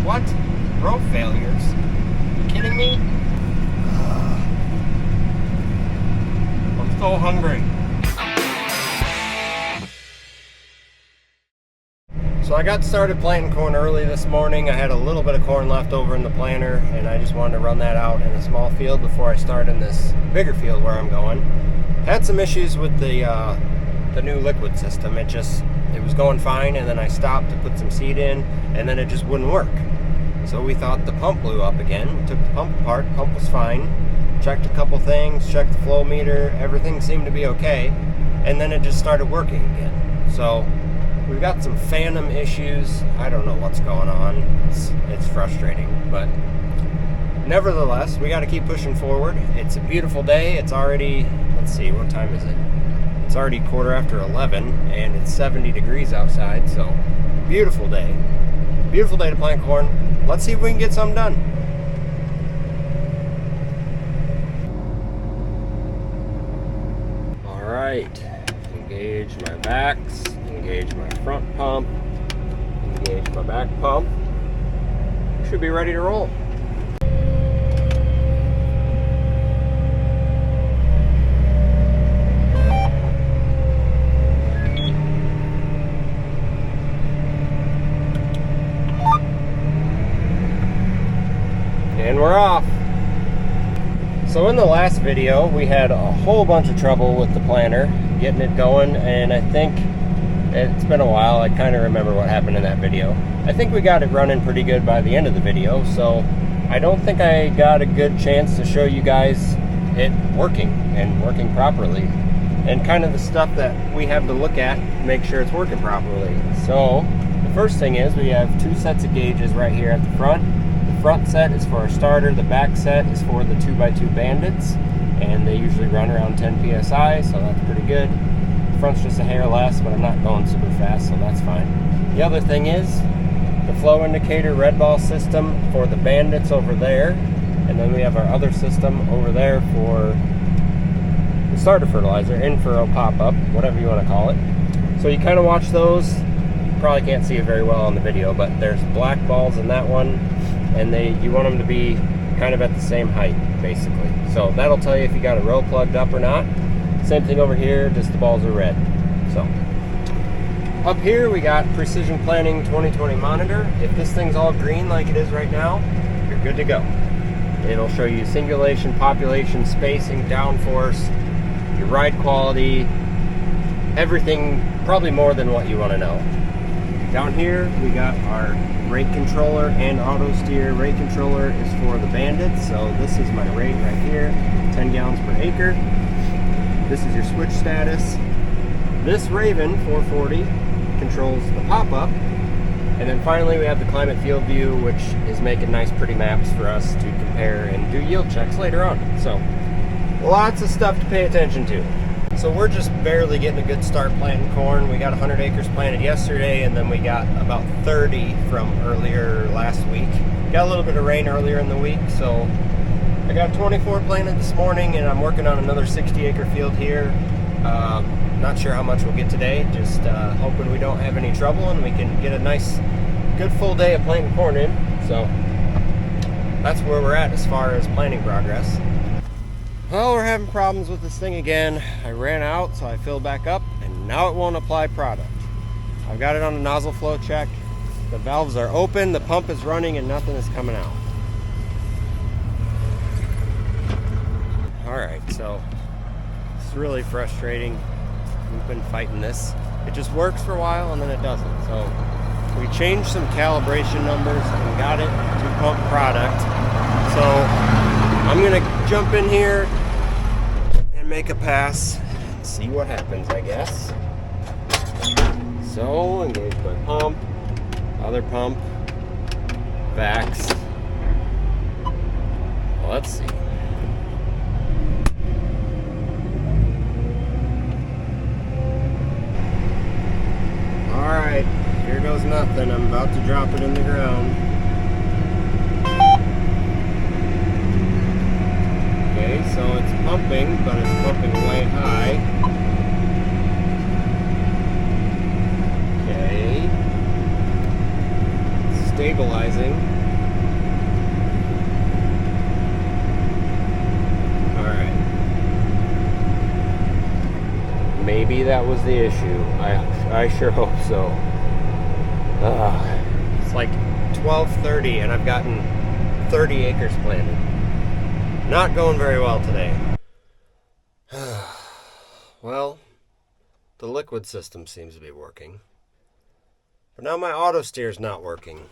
What? Row failures? Are you kidding me? I'm so hungry. So I got started planting corn early this morning. I had a little bit of corn left over in the planter, and I just wanted to run that out in a small field before I start in this bigger field where I'm going. Had some issues with the new liquid system. It was going fine, and then I stopped to put some seed in, and then it just wouldn't work. So we thought the pump blew up again. Took the pump apart. Pump was fine. Checked a couple things. Checked the flow meter. Everything seemed to be okay, and then it just started working again. So we've got some phantom issues. I don't know what's going on. It's frustrating, but nevertheless, we got to keep pushing forward. It's a beautiful day. It's already, let's see, what time is it? It's already 11:15, and it's 70 degrees outside, so beautiful day. Beautiful day to plant corn. Let's see if we can get something done. All right, engage my backs. Engage my front pump, engage my back pump. Should be ready to roll. And we're off. So in the last video, we had a whole bunch of trouble with the planter, getting it going, and I think it's been a while. I kind of remember what happened in that video. I think we got it running pretty good by the end of the video, so I don't think I got a good chance to show you guys it working and working properly, and kind of the stuff that we have to look at to make sure it's working properly. So the first thing is we have two sets of gauges right here at the front. The front set is for our starter. The back set is for the 2x2 bandits, and they usually run around 10 psi, so that's pretty good. Front's just a hair less, but I'm not going super fast, so that's fine. The other thing is the flow indicator red ball system for the bandits over there, and then we have our other system over there for the starter fertilizer, in-furrow pop-up, whatever you want to call it. So you kind of watch those. You probably can't see it very well on the video, but there's black balls in that one, and you want them to be kind of at the same height, basically. So that'll tell you if you got a row plugged up or not. Same thing over here, just the balls are red. So up here we got Precision Planting 2020 monitor. If this thing's all green like it is right now, you're good to go. It'll show you singulation, population, spacing, downforce, your ride quality, everything, probably more than what you want to know. Down here we got our rate controller and auto steer. Rate controller is for the bandits, so this is my rate right here, 10 gallons per acre. This is your switch status. This Raven 440 controls the pop-up. And then finally we have the climate field view, which is making nice pretty maps for us to compare and do yield checks later on. So lots of stuff to pay attention to. So we're just barely getting a good start planting corn. We got 100 acres planted yesterday, and then we got about 30 from earlier last week. Got a little bit of rain earlier in the week, so I got 24 planted this morning, and I'm working on another 60-acre field here. Not sure how much we'll get today, just hoping we don't have any trouble and we can get a nice, good full day of planting corn in. So that's where we're at as far as planting progress. Well, we're having problems with this thing again. I ran out, so I filled back up, and now it won't apply product. I've got it on a nozzle flow check. The valves are open, the pump is running, and nothing is coming out. Alright, so it's really frustrating. We've been fighting this. It just works for a while and then it doesn't. So we changed some calibration numbers and got it to pump product. So I'm gonna jump in here and make a pass and see what happens, I guess. So engage my pump, other pump, vax. Well, let's see. Alright, here goes nothing. I'm about to drop it in the ground. Okay, so it's pumping, but it's pumping way high. Okay. stabilizing. Alright. Maybe that was the issue. I sure hope so. It's like 12:30 and I've gotten 30 acres planted. Not going very well today. Well, the liquid system seems to be working. But now my auto steer's not working.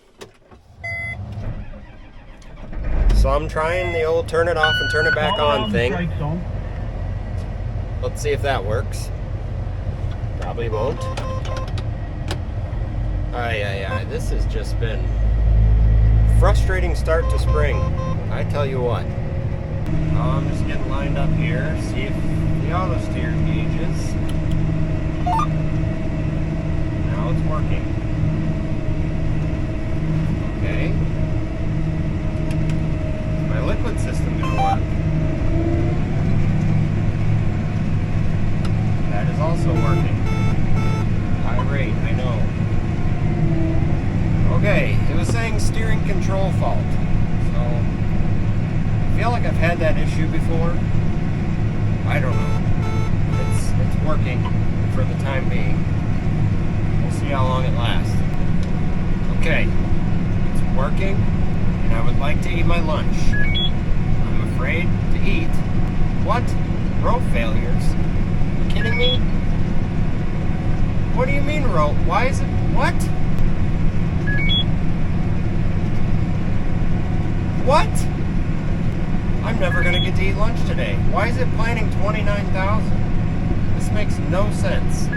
So I'm trying the old turn it off and turn it back on thing. Let's see if that works. Probably won't. This has just been a frustrating start to spring. I tell you what. I'm just getting lined up here, see if the auto steer engages. Now it's working. Okay. Is my liquid system gonna work? That is also working. High rate, I know. Okay, it was saying steering control fault. So, I feel like I've had that issue before. I don't know. It's working for the time being. We'll see how long it lasts. Okay, it's working, and I would like to eat my lunch. I'm afraid to eat. What? Row failures? Are you kidding me? What do you mean row? Why is it? What? What? I'm never gonna get to eat lunch today. Why is it planning 29,000? This makes no sense.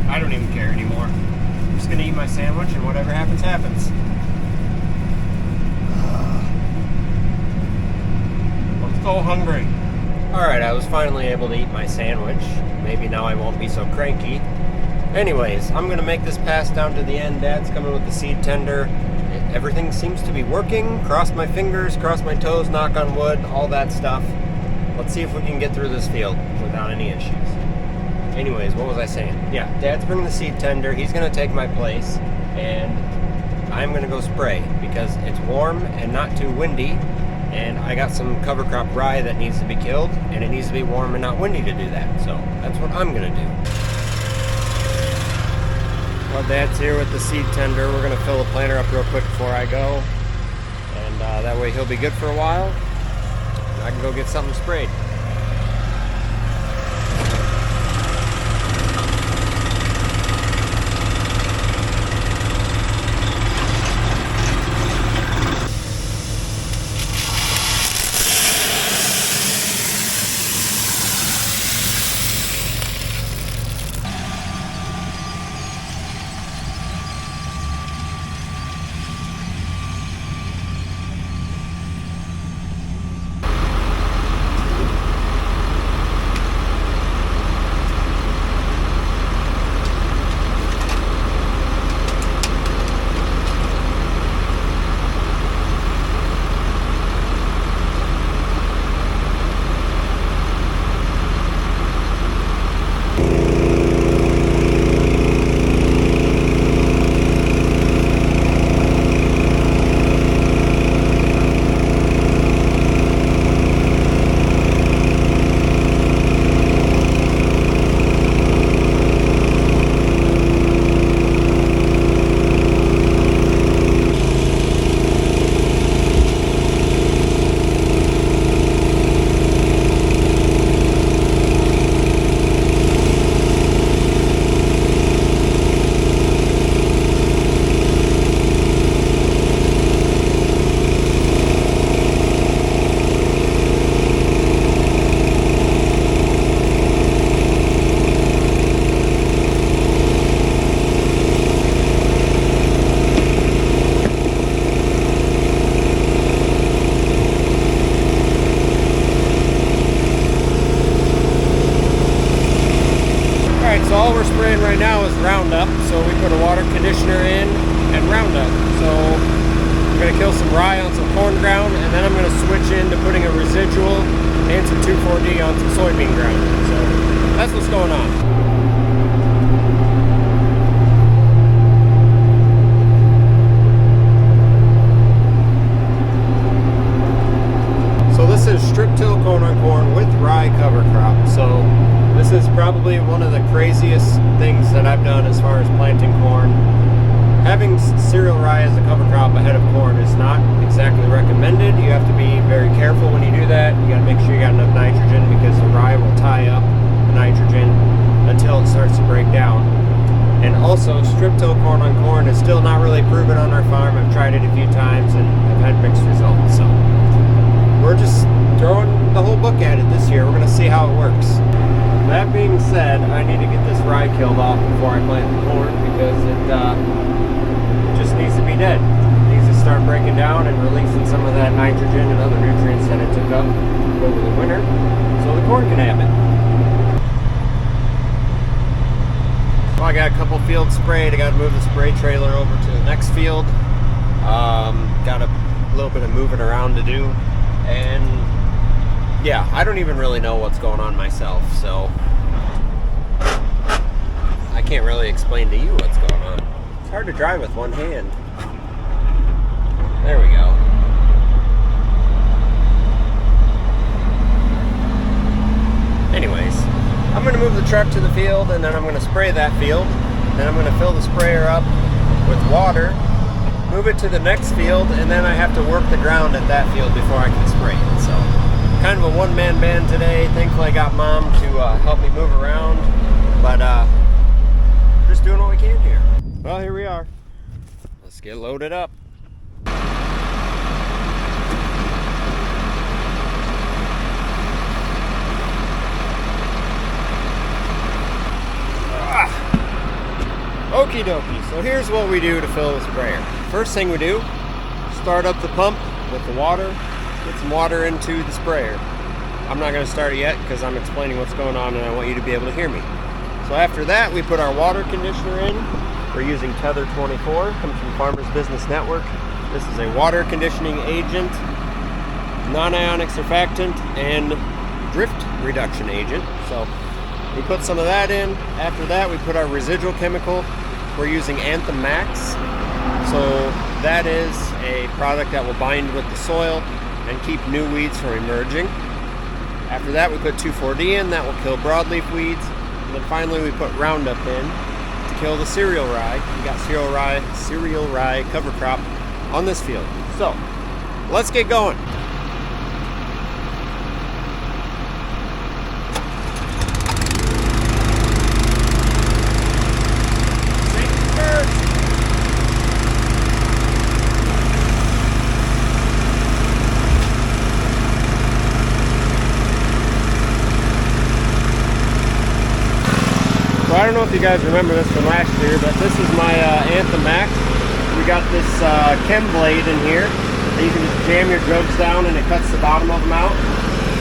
I don't even care anymore. I'm just gonna eat my sandwich and whatever happens, happens. I'm so hungry. Alright, I was finally able to eat my sandwich. Maybe now I won't be so cranky. Anyways, I'm gonna make this pass down to the end. Dad's coming with the seed tender. Everything seems to be working. Cross my fingers, cross my toes, knock on wood, all that stuff. Let's see if we can get through this field without any issues. Anyways, what was I saying? Yeah, Dad's bringing the seed tender. He's going to take my place, and I'm going to go spray because it's warm and not too windy, and I got some cover crop rye that needs to be killed, and it needs to be warm and not windy to do that. So that's what I'm going to do. Well, Dad's here with the seed tender. We're going to fill the planter up real quick before I go. And that way he'll be good for a while. And I can go get something sprayed. Right now is Roundup, so we put a water conditioner in and Roundup. So I'm going to kill some rye on some corn ground, and then I'm going to switch into putting a residual and some 2,4-D on some soybean ground. So that's what's going on. probably one of the craziest things that I've done as far as planting corn. Having cereal rye as a cover crop ahead of corn is not exactly recommended. You have to be very careful when you do that. You got to make sure you got enough nitrogen, because the rye will tie up the nitrogen until it starts to break down. And also, strip-till corn on corn is still not really proven on our farm. I've tried it a few times and I've had mixed results. So we're just throwing the whole book at it this year. We're going to see how it works. That being said, I need to get this rye killed off before I plant the corn, because it just needs to be dead. It needs to start breaking down and releasing some of that nitrogen and other nutrients that it took up over the winter, so the corn can have it. Well, I got a couple fields sprayed. I got to move the spray trailer over to the next field. Got a little bit of moving around to do, and yeah, I don't even really know what's going on myself, so I can't really explain to you what's going on. It's hard to drive with one hand. There we go. Anyways, I'm going to move the truck to the field, and then I'm going to spray that field. Then I'm going to fill the sprayer up with water, move it to the next field, and then I have to work the ground at that field before I can spray it. So, kind of a one-man band today. Thankfully I got Mom to help me move around, but just doing what we can here. Well, here we are. Let's get loaded up. Okie dokie, so here's what we do to fill the sprayer. First thing we do, start up the pump with the water, get some water into the sprayer. I'm not going to start it yet because I'm explaining what's going on and I want you to be able to hear me. So after that, we put our water conditioner in. We're using Tether 24, comes from Farmers Business Network. This is a water conditioning agent, non-ionic surfactant, and drift reduction agent. So we put some of that in. After that, we put our residual chemical. We're using Anthem Max. So that is a product that will bind with the soil and keep new weeds from emerging. After that, we put 2,4-D in. That will kill broadleaf weeds. And then finally, we put Roundup in to kill the cereal rye. We got cereal rye cover crop on this field. So let's get going. I don't know if you guys remember this from last year, but this is my Anthem Max. We got this chem blade in here that you can just jam your jugs down and it cuts the bottom of them out.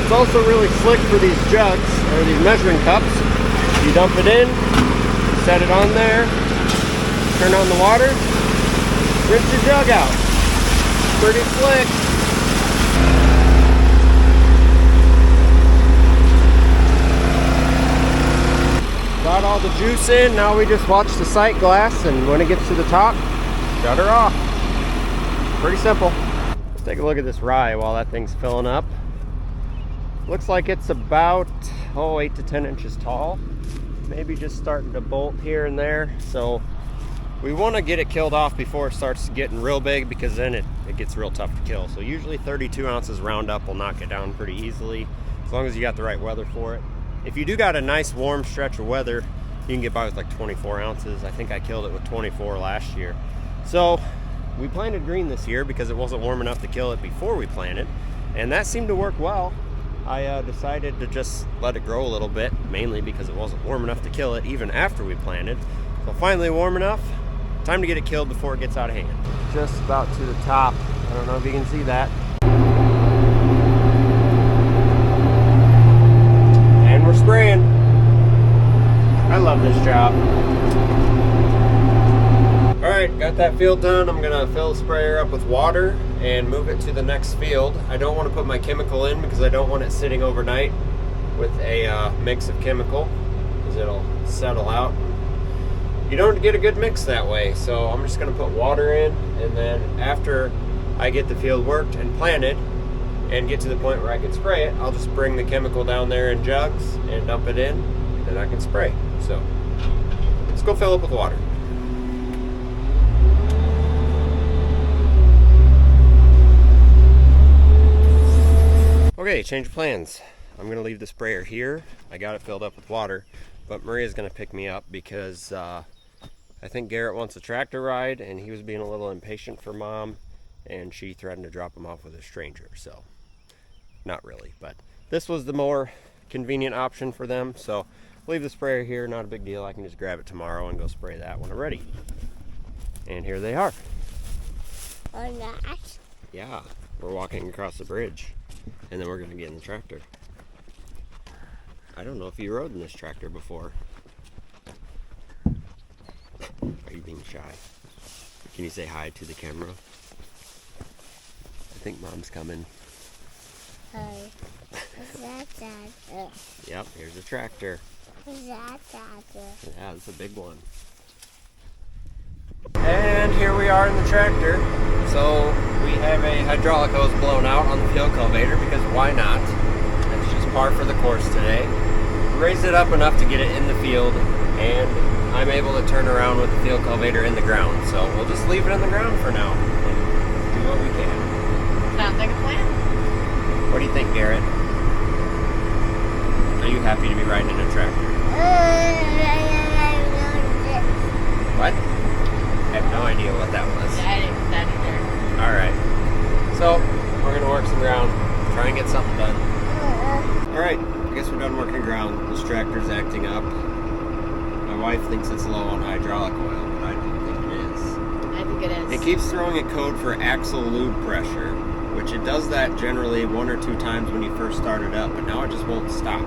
It's also really slick for these jugs, or these measuring cups. You dump it in, set it on there, turn on the water, rinse your jug out. Pretty slick. Got all the juice in. Now we just watch the sight glass, and when it gets to the top, shut her off. Pretty simple. Let's take a look at this rye while that thing's filling up. Looks like it's about 8 to 10 inches tall. Maybe just starting to bolt here and there. So we want to get it killed off before it starts getting real big, because then it gets real tough to kill. So usually 32 ounces Roundup will knock it down pretty easily, as long as you got the right weather for it. If you do got a nice warm stretch of weather, you can get by with like 24 ounces. I think I killed it with 24 last year. So we planted green this year because it wasn't warm enough to kill it before we planted, and that seemed to work well. I decided to just let it grow a little bit, mainly because it wasn't warm enough to kill it even after we planted. So finally warm enough, time to get it killed before it gets out of hand. Just about to the top. I don't know if you can see that. We're spraying. I love this job. Alright, got that field done. I'm gonna fill the sprayer up with water and move it to the next field. I don't want to put my chemical in because I don't want it sitting overnight with a mix of chemical, because it'll settle out. You don't get a good mix that way, so I'm just gonna put water in, and then after I get the field worked and planted and get to the point where I can spray it, I'll just bring the chemical down there in jugs and dump it in then I can spray. So let's go fill up with water. Okay, change of plans. I'm gonna leave the sprayer here. I got it filled up with water, but Maria's gonna pick me up because I think Garrett wants a tractor ride, and he was being a little impatient for Mom, and she threatened to drop him off with a stranger. So, not really, but this was the more convenient option for them. So, leave the sprayer here, not a big deal. I can just grab it tomorrow and go spray that when I'm ready. And here they are. Or not. Yeah, we're walking across the bridge, and then we're gonna get in the tractor. I don't know if you rode in this tractor before. Are you being shy? Can you say hi to the camera? I think Mom's coming. Hi. Is that tractor? Yep, here's a tractor. Is that tractor? Yeah, it's a big one. And here we are in the tractor. So we have a hydraulic hose blown out on the field cultivator because why not? That's just par for the course today. We raised it up enough to get it in the field, and I'm able to turn around with the field cultivator in the ground. So we'll just leave it in the ground for now and do what we can. Sounds like a plan. What do you think, Garrett? Are you happy to be riding in a tractor? What? I have no idea what that was. I didn't get that either. Alright. So, we're going to work some ground, try and get something done. Alright, I guess we're done working ground. This tractor's acting up. My wife thinks it's low on hydraulic oil, but I don't think it is. I think it is. It keeps throwing a code for axle lube pressure, which it does that generally 1 or 2 times when you first start it up, but now it just won't stop.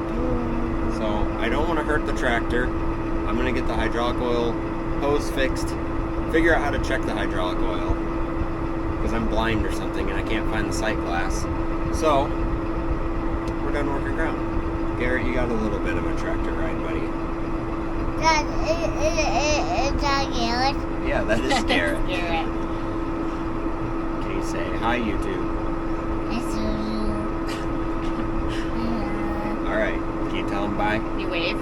So, I don't want to hurt the tractor. I'm going to get the hydraulic oil hose fixed, figure out how to check the hydraulic oil, because I'm blind or something and I can't find the sight glass. So, we're done working ground. Garrett, you got a little bit of a tractor ride, buddy. Dad, is that Garrett? Yeah, that is Garrett. Garrett. Can you say hi, YouTube? It's you. Alright, can you tell him bye? You wave.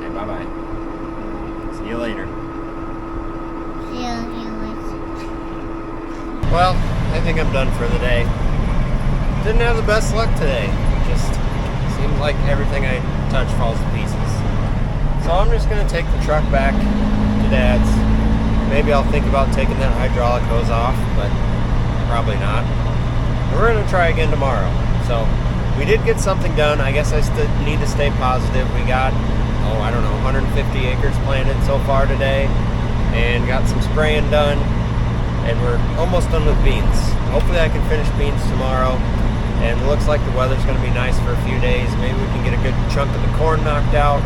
Say bye-bye. See you later. Well, I think I'm done for the day. Didn't have the best luck today. Just seems like everything I touch falls to pieces. So I'm just going to take the truck back to Dad's. Maybe I'll think about taking that hydraulic hose off, but probably not. And we're going to try again tomorrow. So we did get something done. I guess I still need to stay positive. We got, 150 acres planted so far today, and got some spraying done. And we're almost done with beans. Hopefully I can finish beans tomorrow. And it looks like the weather's going to be nice for a few days. Maybe we can get a good chunk of the corn knocked out.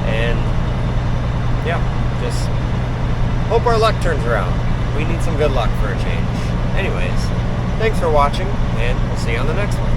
And yeah, just hope our luck turns around. We need some good luck for a change. Anyways, thanks for watching, and we'll see you on the next one.